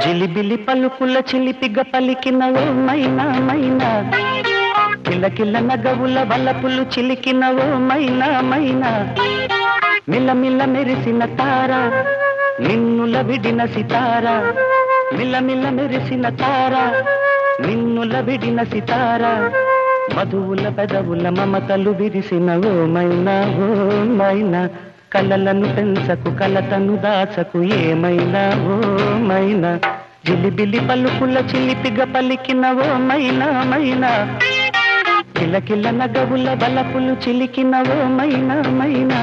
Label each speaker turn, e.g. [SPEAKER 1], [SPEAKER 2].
[SPEAKER 1] జిలిబిలి పలుకుల చిలిపిగ పలికిన ఓ మైనా మైనా, కిలకిల నగవుల వలపులు చిలికిన ఓ మైనా మైనా, మిలమిల మెరిసిన తార నిన్నుల విడిన సితార, మిలమిల మెరిసిన తార నిన్నుల విడిన సితార, మధువుల పెదవుల మమతలు విరిసిన ఓ మైనా ఓ మైనా, కలలను పెంచకు కలతను దాచకు ఏమైనా ఓ మైనా, జిలిబిలి పలుకుల చిలిపిగ పలికిన ఓ మైనా మైనా, కిలకిల నగవుల బలపులు చిలికిన ఓ మైనా మైనా.